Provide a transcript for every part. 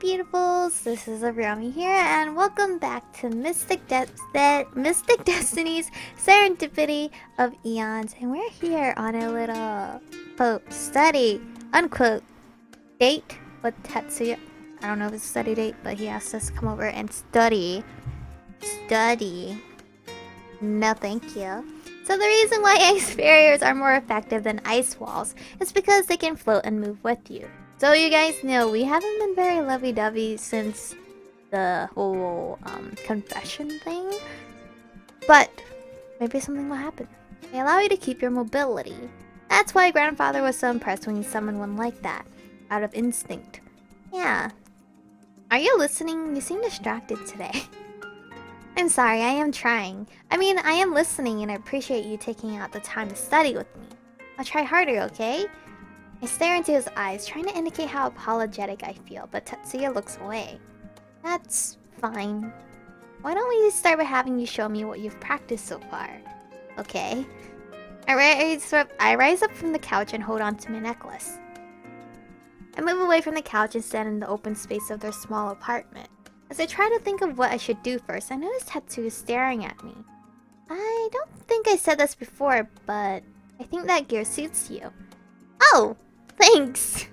beautifuls! This is Aromie here, and welcome back to Mystic Destinies Serendipity of Aeons. And we're here on a little, quote, study, unquote, date with Tatsuya. I don't know if it's a study date, but he asked us to come over and study. Study. No, thank you. So the reason why ice barriers are more effective than ice walls is because they can float and move with you. So you guys know we haven't been very lovey-dovey since the whole confession thing. But maybe something will happen. They allow you to keep your mobility. That's why grandfather was so impressed when he summoned one like that, out of instinct. Yeah. Are you listening? You seem distracted today. I'm sorry, I am trying. I mean, I am listening and I appreciate you taking out the time to study with me. I'll try harder, okay? I stare into his eyes, trying to indicate how apologetic I feel, but Tatsuya looks away. That's fine. Why don't we start by having you show me what you've practiced so far? Okay. I rise up from the couch and hold on to my necklace. I move away from the couch and stand in the open space of their small apartment. As I try to think of what I should do first, I notice Tatsuya staring at me. I don't think I said this before, but I think that gear suits you. Oh! Thanks!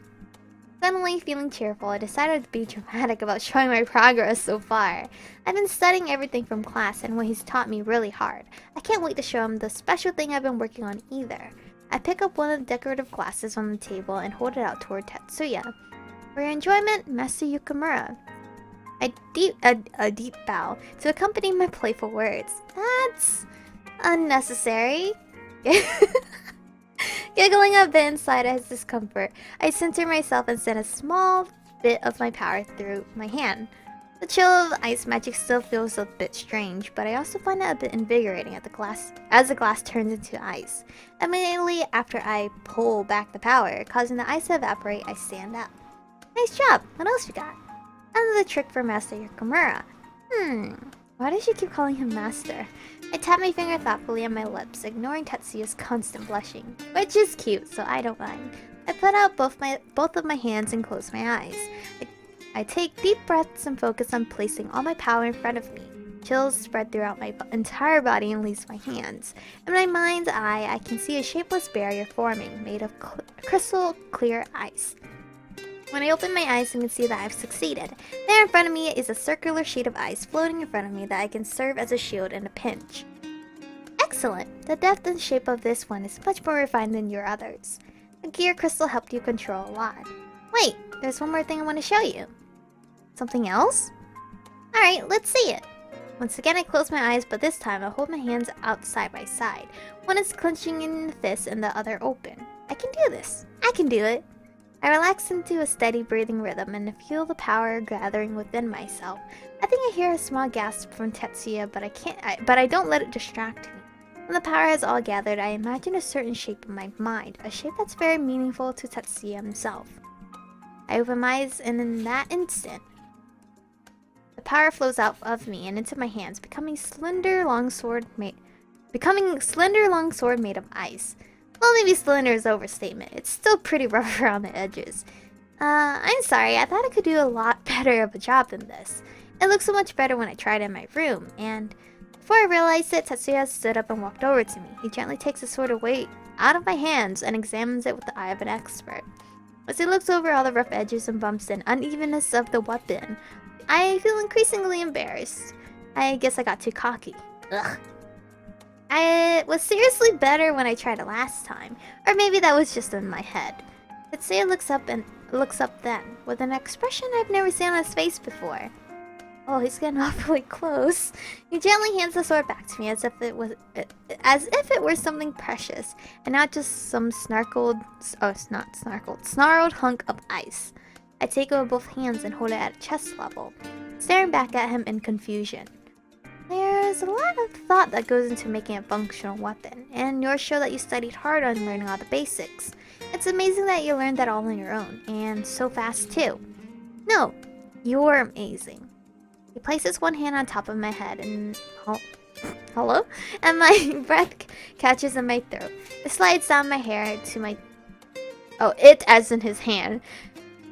Suddenly feeling cheerful, I decided to be dramatic about showing my progress so far. I've been studying everything from class and what he's taught me really hard. I can't wait to show him the special thing I've been working on either. I pick up one of the decorative glasses on the table and hold it out toward Tatsuya. For your enjoyment, Master Yukamura. A deep bow to accompany my playful words. That's unnecessary. Giggling a bit inside his discomfort, I center myself and send a small bit of my power through my hand. The chill of ice magic still feels a bit strange, but I also find it a bit invigorating as the glass turns into ice. Immediately after I pull back the power, causing the ice to evaporate, I stand up. Nice job! What else you got? Another trick for Master Yukamura. Why does she keep calling him Master? I tap my finger thoughtfully on my lips, ignoring Tatsuya's constant blushing, which is cute, so I don't mind. I put out both of my hands and close my eyes. I take deep breaths and focus on placing all my power in front of me. Chills spread throughout my entire body and leaves my hands. In my mind's eye, I can see a shapeless barrier forming, made of crystal clear ice. When I open my eyes, I can see that I've succeeded. There in front of me is a circular sheet of ice floating in front of me that I can serve as a shield in a pinch. Excellent! The depth and shape of this one is much more refined than your others. The gear crystal helped you control a lot. Wait, there's one more thing I want to show you. Something else? Alright, let's see it. Once again, I close my eyes, but this time I hold my hands out side by side. One is clenching in the fist and the other open. I can do this. I can do it. I relax into a steady breathing rhythm and feel the power gathering within myself. I think I hear a small gasp from Tatsuya, but I don't let it distract me. When the power has all gathered, I imagine a certain shape in my mind, a shape that's very meaningful to Tatsuya himself. I open my eyes, and in that instant, the power flows out of me and into my hands, becoming slender long sword made of ice. Well, maybe slender is overstatement. It's still pretty rough around the edges. I'm sorry, I thought I could do a lot better of a job than this. It looked so much better when I tried it in my room, and before I realized it, Tatsuya stood up and walked over to me. He gently takes the sword away out of my hands and examines it with the eye of an expert. As he looks over all the rough edges and bumps and unevenness of the weapon, I feel increasingly embarrassed. I guess I got too cocky. Ugh. It was seriously better when I tried it last time, or maybe that was just in my head. Tatsuya looks up then, with an expression I've never seen on his face before. Oh, he's getting awfully close. He gently hands the sword back to me as if it were something precious, and not just some snarled hunk of ice. I take it with both hands and hold it at chest level, staring back at him in confusion. There's a lot of thought that goes into making a functional weapon, and yours show that you studied hard on learning all the basics. It's amazing that you learned that all on your own, and so fast too. No, you're amazing. He places one hand on top of my head and... Hello? And my breath catches in my throat. It slides down my hair to my... Oh, it as in his hand.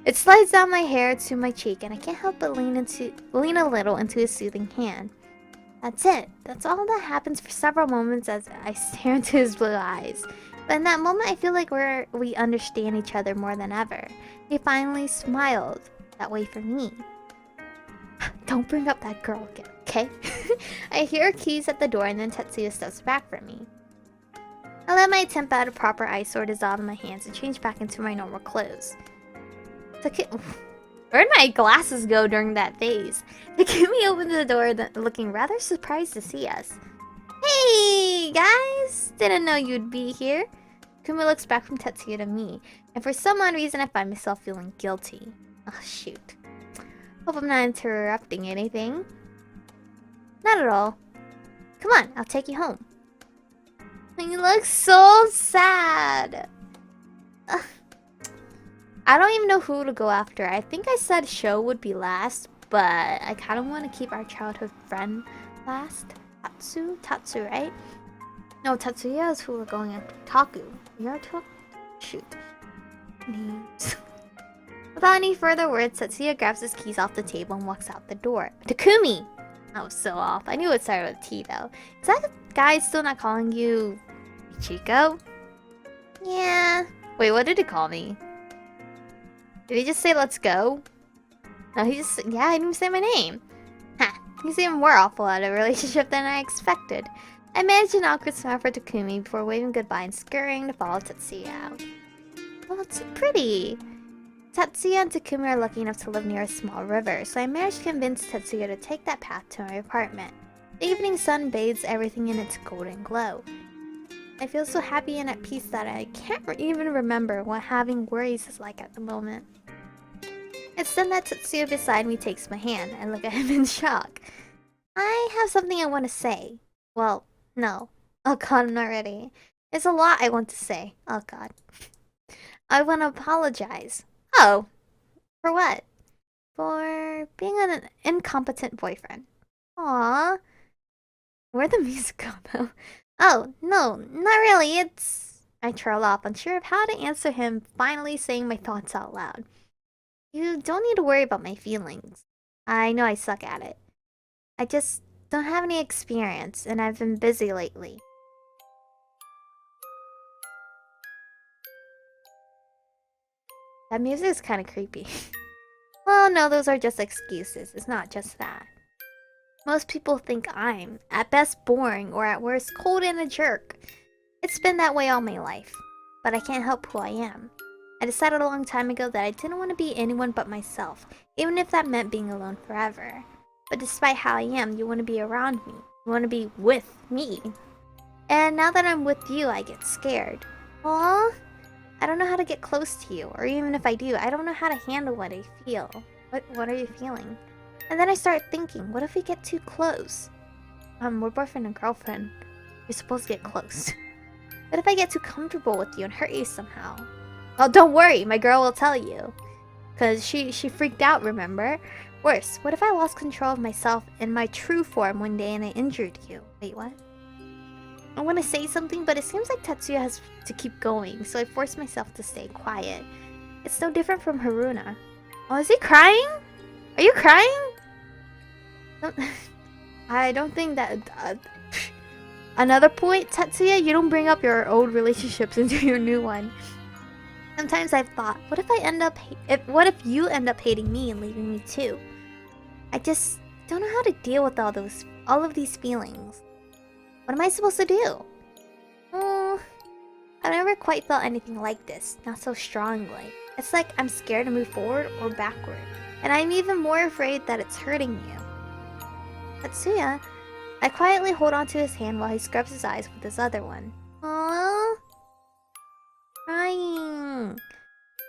It slides down my hair to my cheek, and I can't help but lean a little into his soothing hand. That's it. That's all that happens for several moments as I stare into his blue eyes. But in that moment, I feel like we understand each other more than ever. He finally smiled that way for me. Don't bring up that girl again, okay? I hear keys at the door, and then Tatsuya steps back from me. I let my attempt at a proper ice sword dissolve in my hands and change back into my normal clothes. Where'd my glasses go during that phase? Takumi opened the door, looking rather surprised to see us. Hey, guys! Didn't know you'd be here. Takumi looks back from Tatsuya to me, and for some odd reason I find myself feeling guilty. Oh, shoot. Hope I'm not interrupting anything. Not at all. Come on, I'll take you home. You look so sad. I don't even know who to go after. I think I said Sho would be last, but I kind of want to keep our childhood friend last. Tatsu, right? No, Tatsuya is who we're going after. Taku. You're Taku? Shoot. Names. Without any further words, Tatsuya grabs his keys off the table and walks out the door. Takumi! I was so off. I knew it started with T, though. Is that guy still not calling you Chico? Yeah. Wait, what did he call me? Did he just say let's go? No, he just... Yeah, he didn't even say my name. Ha! He's even more awful at a relationship than I expected. I managed an awkward smile for Takumi before waving goodbye and scurrying to follow Tatsuya out. Oh, it's so pretty. Tatsuya and Takumi are lucky enough to live near a small river, so I managed to convince Tatsuya to take that path to my apartment. The evening sun bathes everything in its golden glow. I feel so happy and at peace that I can't even remember what having worries is like at the moment. It's then that Tatsuya beside me takes my hand. I look at him in shock. I have something I want to say. Well, no. Oh god, I'm not ready. There's a lot I want to say. Oh god. I want to apologize. Oh. For what? For being an incompetent boyfriend. Aww. Where'd the music go though? Oh, no, not really. I trail off, unsure of how to answer him, finally saying my thoughts out loud. You don't need to worry about my feelings. I know I suck at it. I just don't have any experience, and I've been busy lately. That music is kind of creepy. Well, no, those are just excuses. It's not just that. Most people think I'm, at best, boring, or at worst, cold and a jerk. It's been that way all my life. But I can't help who I am. I decided a long time ago that I didn't want to be anyone but myself, even if that meant being alone forever. But despite how I am, you want to be around me. You want to be with me. And now that I'm with you, I get scared. Aww. I don't know how to get close to you, or even if I do, I don't know how to handle what I feel. What are you feeling? And then I start thinking, what if we get too close? We're boyfriend and girlfriend. We're supposed to get close. What if I get too comfortable with you and hurt you somehow? Oh, don't worry, my girl will tell you. Cause she freaked out, remember? Worse, what if I lost control of myself in my true form one day and I injured you? Wait, what? I want to say something, but it seems like Tatsuya has to keep going, so I force myself to stay quiet. It's no different from Haruna. Oh, is he crying? Are you crying? I don't think that... Another point, Tatsuya, you don't bring up your old relationships into your new one. Sometimes I've thought, what if you end up hating me and leaving me too? I just don't know how to deal with all of these feelings. What am I supposed to do? I've never quite felt anything like this, not so strongly. It's like I'm scared to move forward or backward, and I'm even more afraid that it's hurting you. Tatsuya, I quietly hold onto his hand while he scrubs his eyes with his other one. Aww. Crying.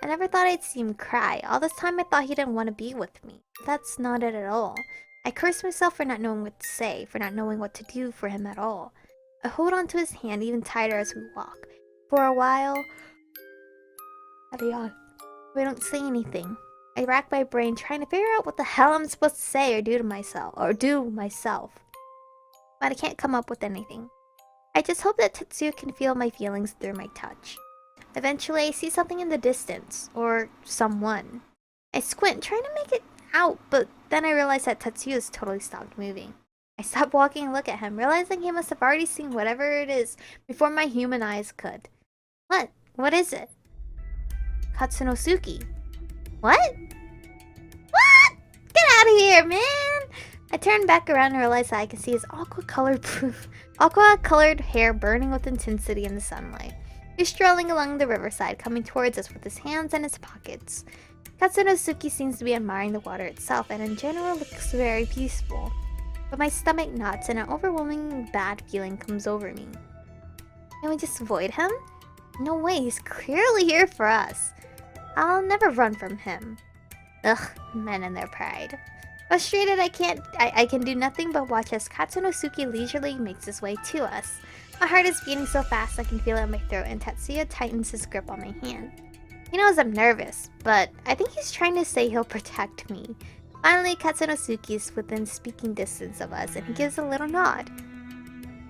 I never thought I'd see him cry. All this time I thought he didn't want to be with me. That's not it at all. I curse myself for not knowing what to say, for not knowing what to do for him at all. I hold onto his hand even tighter as we walk. For a while, we don't say anything. I rack my brain trying to figure out what the hell I'm supposed to say or do myself. But I can't come up with anything. I just hope that Tatsuya can feel my feelings through my touch. Eventually, I see something in the distance, or someone. I squint, trying to make it out, but then I realized that Tatsuya's totally stopped moving. I stopped walking and look at him, realizing he must have already seen whatever it is before my human eyes could. What? What is it? Katsunosuke. What? What? Get out of here, man! I turned back around and realized that I could see his aqua-colored hair burning with intensity in the sunlight. He's strolling along the riverside, coming towards us with his hands in his pockets. Katsunosuke seems to be admiring the water itself and in general looks very peaceful. But my stomach knots and an overwhelming bad feeling comes over me. Can we just avoid him? No way, he's clearly here for us. I'll never run from him. Ugh, men and their pride. Frustrated, I can do nothing but watch as Katsunosuke leisurely makes his way to us. My heart is beating so fast I can feel it in my throat, and Tatsuya tightens his grip on my hand. He knows I'm nervous, but I think he's trying to say he'll protect me. Finally, Katsunosuke is within speaking distance of us, and he gives a little nod.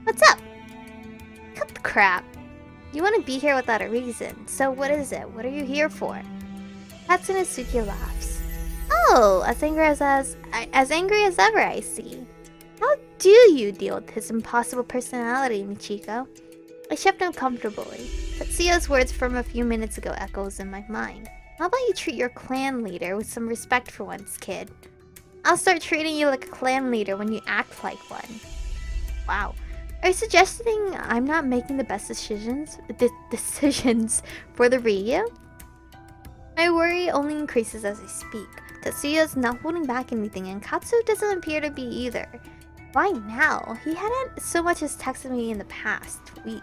What's up? Cut the crap. You want to be here without a reason, so what is it? What are you here for? Katsunosuke laughs. Oh, as angry as ever, I see. How do you deal with his impossible personality, Michiko? I shift uncomfortably. Tatsuya's words from a few minutes ago echoes in my mind. How about you treat your clan leader with some respect for once, kid? I'll start treating you like a clan leader when you act like one. Wow. Are you suggesting I'm not making the best decisions for the Ryu? My worry only increases as I speak. Tatsuya's not holding back anything, and Katsu doesn't appear to be either. Why now? He hadn't so much as texted me in the past week.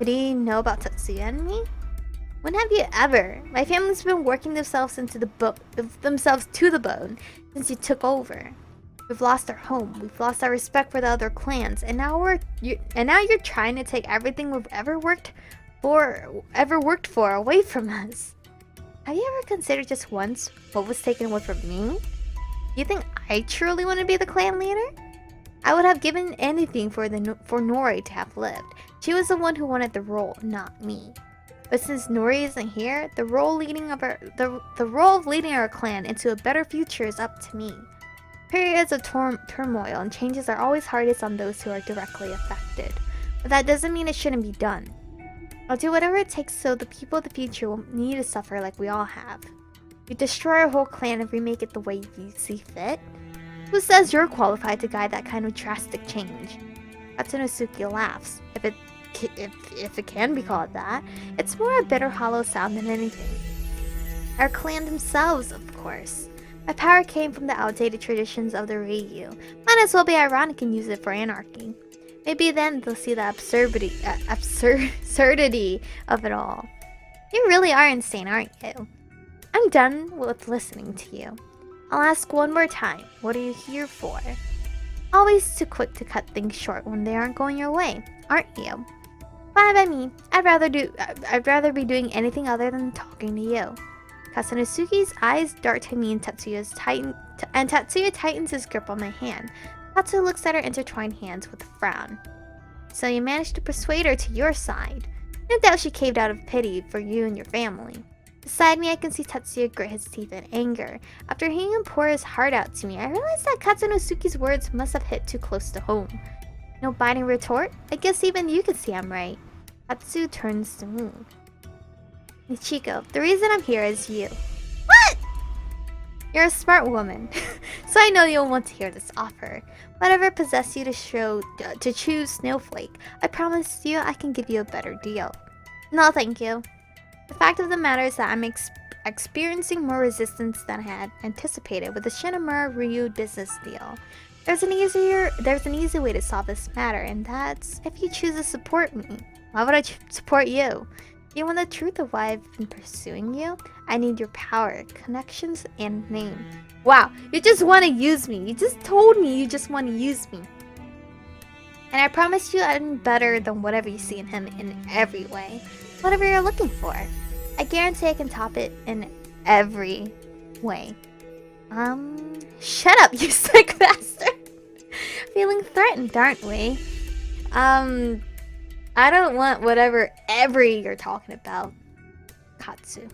Did he know about Tatsuya and me? When have you ever? My family's been working themselves to the bone since you took over. We've lost our home. We've lost our respect for the other clans, and now you're trying to take everything we've ever worked for away from us. Have you ever considered just once what was taken away from me? Do you think I truly want to be the clan leader? I would have given anything for Nori to have lived. She was the one who wanted the role, not me. But since Nori isn't here, the role of leading our clan into a better future is up to me. Periods of turmoil and changes are always hardest on those who are directly affected. But that doesn't mean it shouldn't be done. I'll do whatever it takes so the people of the future won't need to suffer like we all have. We destroy our whole clan if we make it the way you see fit. Who says you're qualified to guide that kind of drastic change? Katsunosuke laughs. If it can be called that, it's more a bitter hollow sound than anything. Our clan themselves, of course. My power came from the outdated traditions of the Ryu. Might as well be ironic and use it for anarchy. Maybe then they'll see the absurdity of it all. You really are insane, aren't you? I'm done with listening to you. I'll ask one more time, what are you here for? Always too quick to cut things short when they aren't going your way, aren't you? Fine by me. I'd rather be doing anything other than talking to you. Katsunosuke's eyes dart to me, and Tatsuya tightens his grip on my hand. Katsu looks at her intertwined hands with a frown. So you managed to persuade her to your side. No doubt she caved out of pity for you and your family. Beside me, I can see Tatsuya grit his teeth in anger. After hearing him pour his heart out to me, I realized that Katsunosuke's words must have hit too close to home. No biting retort? I guess even you can see I'm right. Katsu turns to me. Michiko, the reason I'm here is you. What? You're a smart woman, so I know you'll want to hear this offer. Whatever possessed you to choose Snowflake, I promise you I can give you a better deal. No, thank you. The fact of the matter is that I'm experiencing more resistance than I had anticipated with the Shinamura Ryu business deal. There's an easy way to solve this matter, and that's if you choose to support me. Why would I support you? You want the truth of why I've been pursuing you? I need your power, connections, and name. Wow, you just want to use me. You just told me you just want to use me. And I promise you I'm better than whatever you see in him in every way. Whatever you're looking for. I guarantee I can top it in every way. Shut up, you sick bastard. Feeling threatened, aren't we? I don't want whatever you're talking about, Katsu.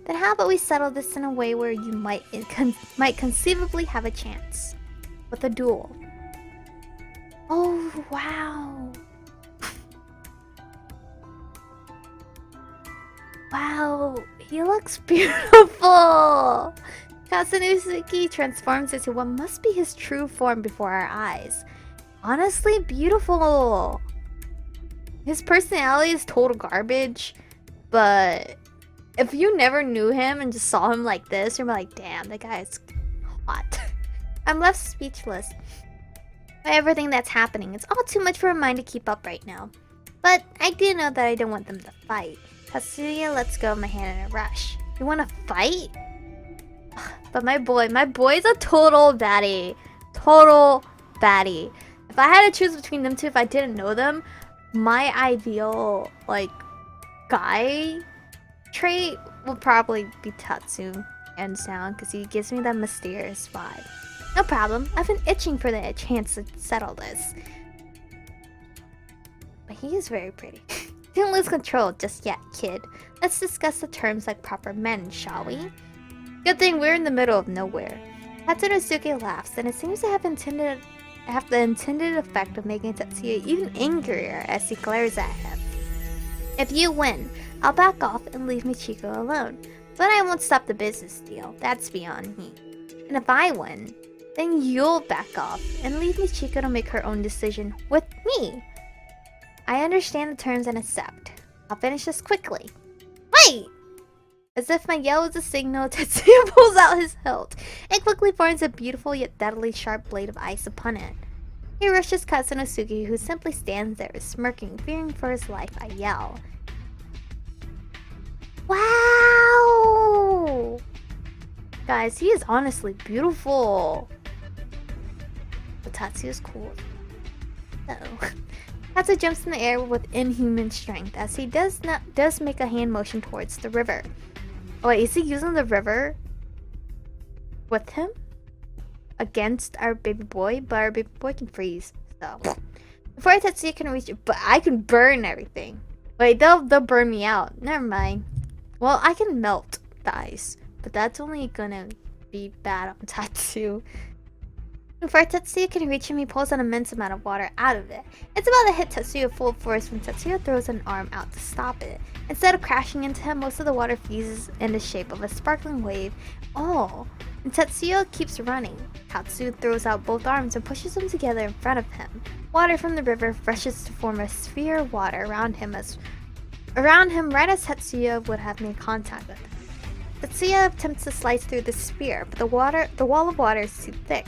Then how about we settle this in a way where you might conceivably have a chance. With a duel. Oh, wow. Wow, he looks beautiful! Katsunori transforms into what must be his true form before our eyes. Honestly, beautiful! His personality is total garbage, but if you never knew him and just saw him like this, you're like, damn, that guy is hot. I'm left speechless by everything that's happening. It's all too much for my mind to keep up right now. But I do know that I don't want them to fight. Tatsuya lets go of my hand in a rush. You wanna fight? But my boy's a total baddie. Total baddie. If I had to choose between them two, if I didn't know them, my ideal, like, guy trait will probably be Tatsu and Sound, because he gives me that mysterious vibe. No problem. I've been itching for the chance to settle this. But he is very pretty. Don't lose control just yet, kid. Let's discuss the terms like proper men, shall we? Good thing we're in the middle of nowhere. Tatsunosuke laughs, and it seems to have the intended effect of making Tatsuya even angrier as he glares at him. If you win, I'll back off and leave Michiko alone. But I won't stop the business deal. That's beyond me. And if I win, then you'll back off and leave Michiko to make her own decision with me. I understand the terms and accept. I'll finish this quickly. Wait! As if my yell is a signal, Tatsuya pulls out his hilt and quickly forms a beautiful yet deadly sharp blade of ice upon it. He rushes Katsunosuke, who simply stands there smirking, fearing for his life. I yell. Wow! Guys, he is honestly beautiful. But Tatsuya's cool. Uh-oh. Tatsu jumps in the air with inhuman strength as he does make a hand motion towards the river. Oh wait, is he using the river with him? Against our baby boy? But our baby boy can freeze, so. Before Tatsuya can reach it, but I can burn everything. Wait, they'll burn me out. Never mind. Well, I can melt the ice, but that's only gonna be bad on Tatsu. Before Tatsuya can reach him, he pulls an immense amount of water out of it. It's about to hit Tatsuya full force when Tatsuya throws an arm out to stop it. Instead of crashing into him, most of the water freezes in the shape of a sparkling wave. Oh, and Tatsuya keeps running. Tatsu throws out both arms and pushes them together in front of him. Water from the river rushes to form a sphere of water around him right as Tatsuya would have made contact with him. Tatsuya attempts to slice through the sphere, but the wall of water is too thick.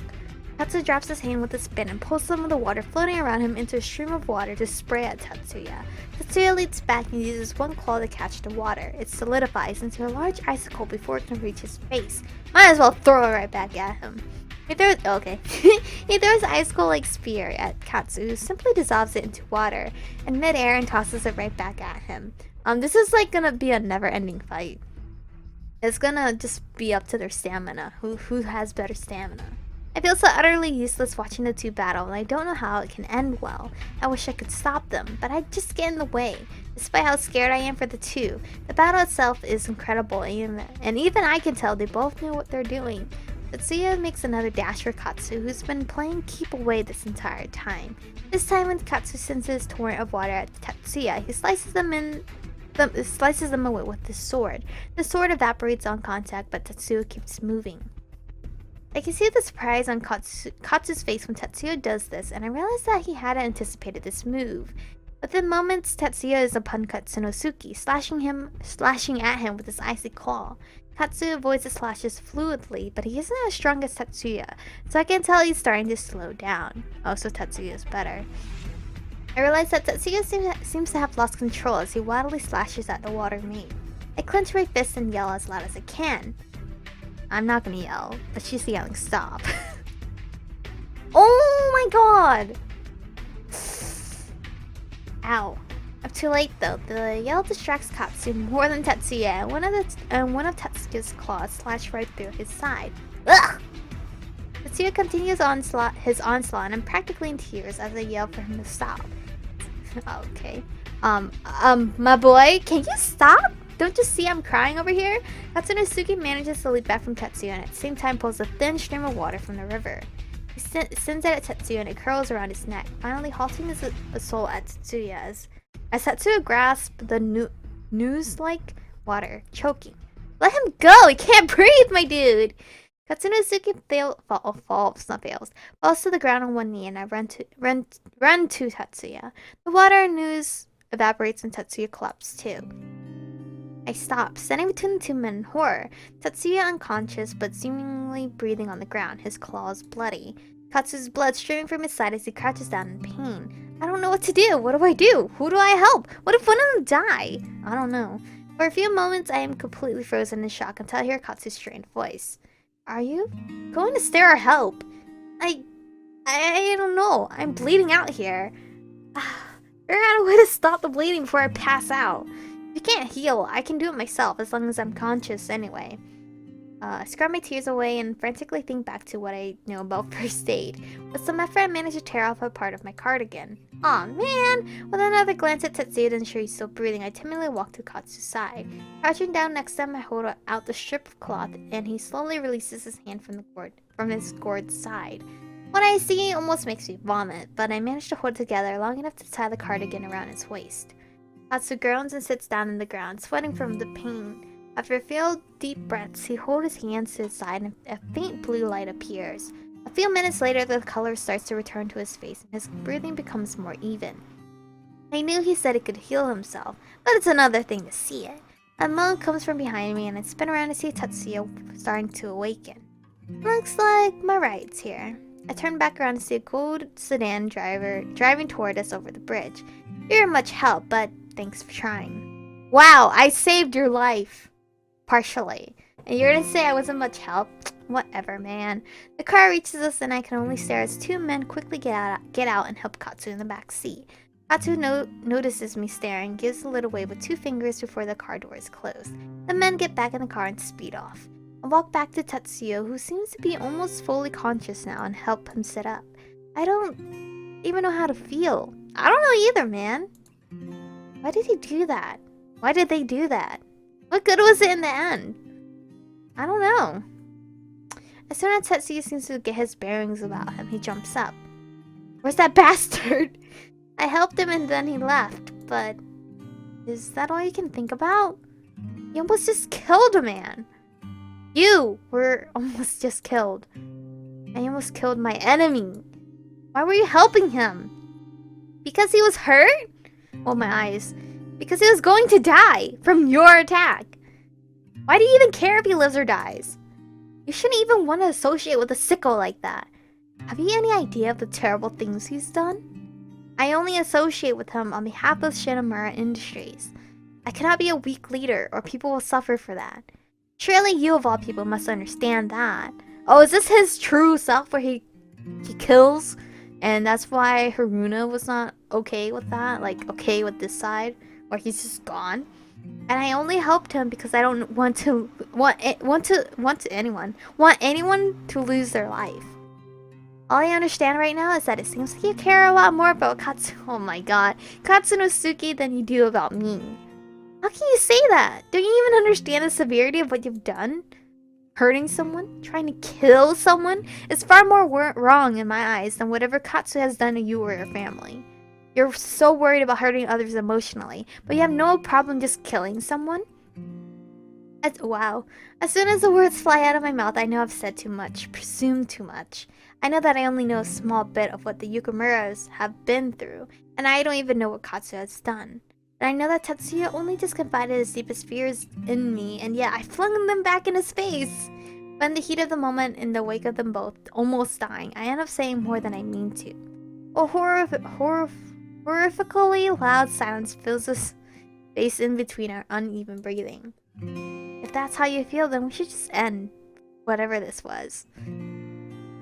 Tatsu drops his hand with a spin and pulls some of the water floating around him into a stream of water to spray at Tatsuya. Tatsuya leaps back and uses one claw to catch the water. It solidifies into a large icicle before it can reach his face. Might as well throw it right back at him. He throws icicle-like spear at Katsu, who simply dissolves it into water in midair and tosses it right back at him. This is like gonna be a never-ending fight. It's gonna just be up to their stamina. Who has better stamina? I feel so utterly useless watching the two battle, and I don't know how it can end well. I wish I could stop them, but I just get in the way. Despite how scared I am for the two, the battle itself is incredible, and even I can tell they both know what they're doing. Tatsuya makes another dash for Katsu, who's been playing keep away this entire time. This time when Katsu sends his torrent of water at Tatsuya, he slices them away with his sword. The sword evaporates on contact, but Tatsuya keeps moving. I can see the surprise on Katsu's face when Tatsuya does this, and I realize that he hadn't anticipated this move. Within moments, Tatsuya is upon Katsunosuke, slashing at him with his icy claw. Katsu avoids the slashes fluidly, but he isn't as strong as Tatsuya, so I can tell he's starting to slow down. Oh, so Tatsuya is better. I realize that Tatsuya seems to have lost control as he wildly slashes at the water maid. I clench my fists and yell as loud as I can. I'm not gonna yell, but she's yelling stop. Oh my god! Ow. I'm too late though. The yell distracts Katsu more than Tatsuya, and one of Tatsuya's claws slash right through his side. Ugh! Tatsuya continues his onslaught, and I'm practically in tears as I yell for him to stop. Okay. My boy, can you stop? don't you see I'm crying over here? Katsunosuke manages to leap back from Tatsuya and at the same time pulls a thin stream of water from the river. He sends it at Tatsuya and it curls around his neck, finally halting his assault at Tatsuya as Tatsuya grasps the noose-like water, choking. Let him go! He can't breathe, my dude! Katsunosuke falls to the ground on one knee, and I run to Tatsuya. The water and noose evaporates and Tatsuya collapses too. I stop, standing between the two men in horror. Tatsuya unconscious, but seemingly breathing on the ground, his claws bloody. Katsu's blood streaming from his side as he crouches down in pain. I don't know what to do. What do I do? Who do I help? What if one of them die? I don't know. For a few moments, I am completely frozen in shock until I hear Katsu's strained voice. Are you going to stare or help? I don't know. I'm bleeding out here. Figure out a way to stop the bleeding before I pass out. If you can't heal, I can do it myself as long as I'm conscious anyway. I scrub my tears away and frantically think back to what I know about first aid. With some effort, I manage to tear off a part of my cardigan. Aw, man! With another glance at Tatsuya to ensure he's still breathing, I timidly walk to Katsu's side. Crouching down next to him, I hold out the strip of cloth, and he slowly releases his hand from his gored side. What I see almost makes me vomit, but I manage to hold it together long enough to tie the cardigan around his waist. Katsu groans and sits down on the ground, sweating from the pain. After a few deep breaths, he holds his hands to his side and a faint blue light appears. A few minutes later, the color starts to return to his face and his breathing becomes more even. I knew he said he could heal himself, but it's another thing to see it. A moan comes from behind me and I spin around to see Tatsuya starting to awaken. Looks like my ride's here. I turn back around to see a gold sedan driver driving toward us over the bridge. You're much help, but thanks for trying. Wow, I saved your life. Partially. And you're gonna say I wasn't much help? Whatever, man. The car reaches us and I can only stare as two men quickly get out and help Katsu in the back seat. Katsu notices me staring, gives a little wave with two fingers before the car door is closed. The men get back in the car and speed off. I walk back to Tatsuya, who seems to be almost fully conscious now, and help him sit up. I don't even know how to feel. I don't know either, man. Why did he do that? Why did they do that? What good was it in the end? I don't know. As soon as Tatsuya seems to get his bearings about him, he jumps up. Where's that bastard? I helped him and then he left, but is that all you can think about? You almost just killed a man. You were almost just killed. I almost killed my enemy. Why were you helping him? Because he was hurt? Oh, my eyes. Because he was going to die from your attack. Why do you even care if he lives or dies? You shouldn't even want to associate with a sicko like that. Have you any idea of the terrible things he's done? I only associate with him on behalf of Shinamura Industries. I cannot be a weak leader or people will suffer for that. Surely you of all people must understand that. Oh, is this his true self where he kills? And that's why Haruna was not okay with that? Like, okay with this side? Where he's just gone? And I only helped him because I don't want anyone to lose their life. All I understand right now is that it seems like you care a lot more about oh my god, Katsunosuke than you do about me. How can you say that? Don't you even understand the severity of what you've done? Hurting someone, trying to kill someone, is far more wrong in my eyes than whatever Katsu has done to you or your family. You're so worried about hurting others emotionally, but you have no problem just killing someone? Wow. As soon as the words fly out of my mouth, I know I've said too much, presumed too much. I know that I only know a small bit of what the Yukimuras have been through, and I don't even know what Katsu has done. And I know that Tatsuya only just confided his deepest fears in me, and yet I flung them back in his face. But in the heat of the moment, in the wake of them both almost dying, I end up saying more than I mean to. A horrifically loud silence fills the space in between our uneven breathing. If that's how you feel, then we should just end whatever this was.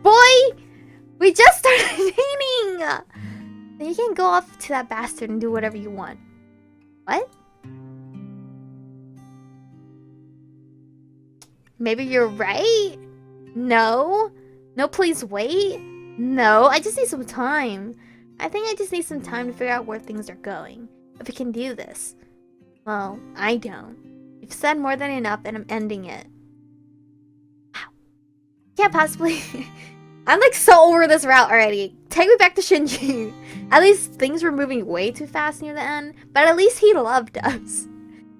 Boy! We just started dating! Then you can go off to that bastard and do whatever you want. What? Maybe you're right? No? No, please wait? No, I just need some time. I think I just need some time to figure out where things are going. If we can do this. Well, I don't. You've said more than enough and I'm ending it. Wow. Can't possibly... I'm like so over this route already. Take me back to Shinji. At least things were moving way too fast near the end, but at least he loved us.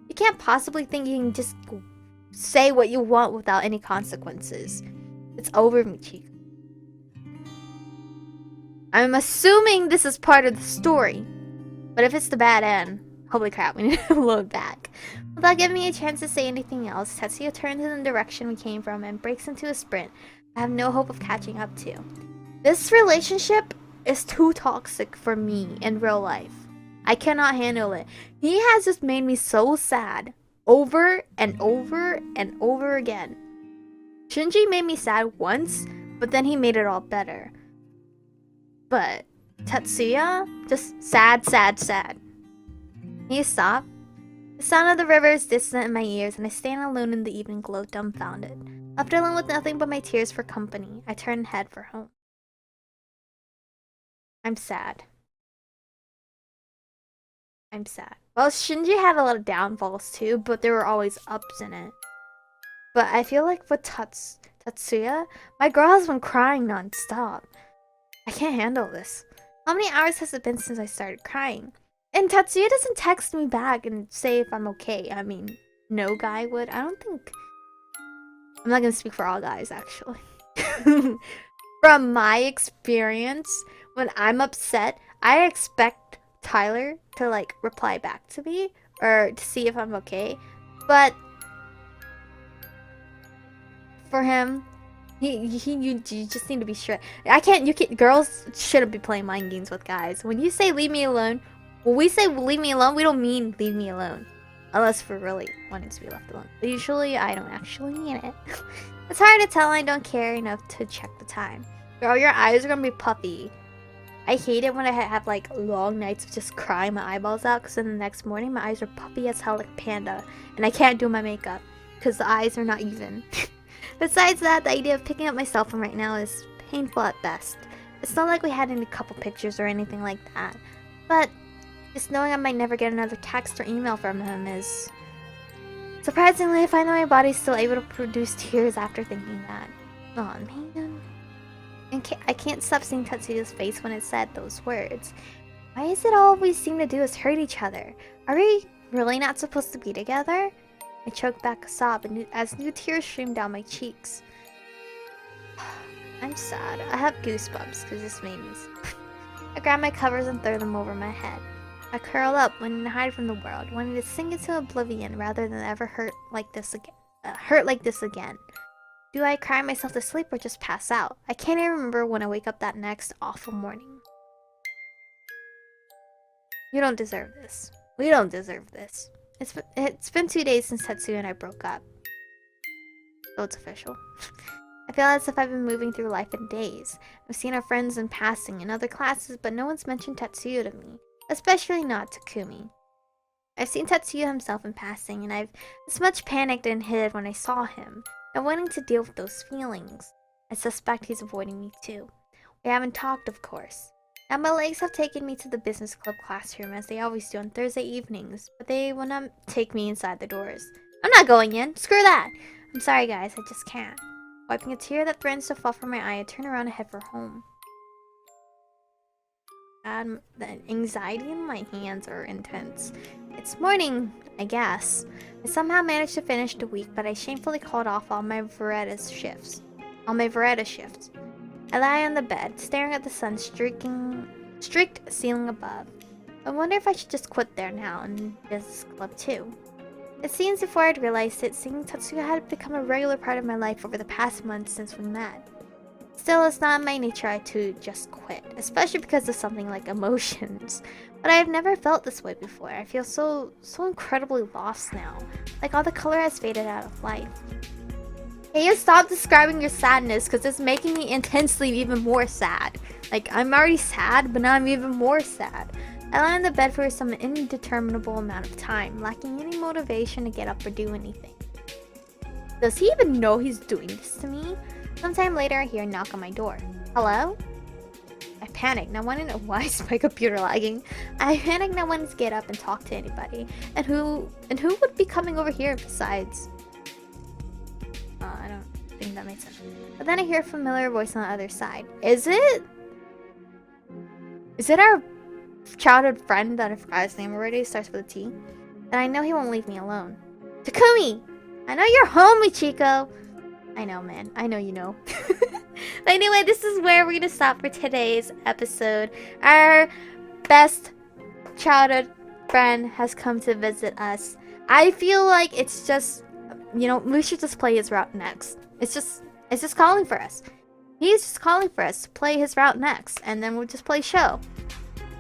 You can't possibly think you can just say what you want without any consequences. It's over, Michiko. I'm assuming this is part of the story, but if it's the bad end, holy crap, we need to load back. Without giving me a chance to say anything else, Tatsuya turns in the direction we came from and breaks into a sprint I have no hope of catching up to. This relationship is too toxic for me in real life. I cannot handle it. He has just made me so sad over and over and over again. Shinji made me sad once, but then he made it all better. But Tatsuya, just sad, sad, sad. Can you stop? The sound of the river is distant in my ears, and I stand alone in the evening glow, dumbfounded. Left alone with nothing but my tears for company, I turn and head for home. I'm sad. I'm sad. Well, Shinji had a lot of downfalls too, but there were always ups in it. But I feel like with Tatsuya, my girl has been crying non-stop. I can't handle this. How many hours has it been since I started crying? And Tatsuya doesn't text me back and say if I'm okay. I mean, no guy would. I don't think... I'm not gonna speak for all guys, actually. From my experience, when I'm upset, I expect Tyler to, like, reply back to me or to see if I'm okay. But for him, you just need to be sure. Girls shouldn't be playing mind games with guys. When you say leave me alone, when we say leave me alone, we don't mean leave me alone. Unless we're really wanting to be left alone. But usually, I don't actually mean it. It's hard to tell I don't care enough to check the time. Girl, your eyes are gonna be puffy. I hate it when I have like long nights of just crying my eyeballs out, because then the next morning my eyes are puffy as hell like a panda. And I can't do my makeup because the eyes are not even. Besides that, the idea of picking up my cell phone right now is painful at best. It's not like we had any couple pictures or anything like that. But just knowing I might never get another text or email from him is... Surprisingly, I find that my body's still able to produce tears after thinking that. Aw, man. And I can't stop seeing Tatsuya's face when it said those words. Why is it all we seem to do is hurt each other? Are we really not supposed to be together? I choked back a sob as new tears streamed down my cheeks. I'm sad. I have goosebumps because this made me sad. I grab my covers and throw them over my head. I curl up, wanting to hide from the world, wanting to sink into oblivion rather than ever hurt like this again. Do I cry myself to sleep or just pass out? I can't even remember when I wake up that next awful morning. You don't deserve this. We don't deserve this. It's been 2 days since Tatsuya and I broke up. So it's official. I feel as if I've been moving through life in days. I've seen our friends in passing in other classes, but no one's mentioned Tatsuya to me. Especially not Takumi. I've seen Tatsuya himself in passing, and I've as much panicked and hid when I saw him, and wanting to deal with those feelings. I suspect he's avoiding me too. We haven't talked, of course. Now my legs have taken me to the business club classroom, as they always do on Thursday evenings, but they will not take me inside the doors. I'm not going in! Screw that! I'm sorry guys, I just can't. Wiping a tear that threatens to fall from my eye, I turn around and head for home. The anxiety in my hands are intense. It's morning, I guess. I somehow managed to finish the week, but I shamefully called off all my Veretta shifts. I lie on the bed, staring at the sun streaked ceiling above. I wonder if I should just quit there now and business club too. It seems before I'd realized it, seeing Tatsuya had become a regular part of my life over the past months since we met. Still, it's not in my nature to just quit, especially because of something like emotions. But I have never felt this way before. I feel so incredibly lost now. Like all the color has faded out of life. Can you stop describing your sadness, because it's making me intensely even more sad. Like, I'm already sad, but now I'm even more sad. I lie on the bed for some indeterminable amount of time, lacking any motivation to get up or do anything. Does he even know he's doing this to me? Sometime later, I hear a knock on my door. Hello? I panic, not wanting to. Why is my computer lagging? I panic, not wanting to get up and talk to anybody. And who would be coming over here besides? I don't think that makes sense. But then I hear a familiar voice on the other side. Is it? Is it our childhood friend that I forgot his name already? It starts with a T. And I know he won't leave me alone. Takumi! I know you're home, Michiko! I know, man. I know you know. But anyway, this is where we're gonna stop for today's episode. Our best childhood friend has come to visit us. I feel like it's just, you know, we should just play his route next. It's just calling for us. He's just calling for us to play his route next, and then we'll just play show.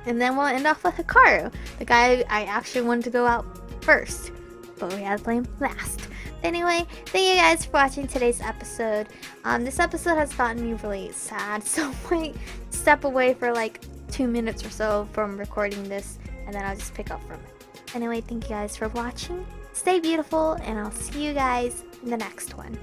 And then we'll end off with Hikaru, the guy I actually wanted to go out first, but we had to play him last. Anyway, thank you guys for watching today's episode. This episode has gotten me really sad, so I might step away for like 2 minutes or so from recording this, and then I'll just pick up from it. Anyway, thank you guys for watching. Stay beautiful, and I'll see you guys in the next one.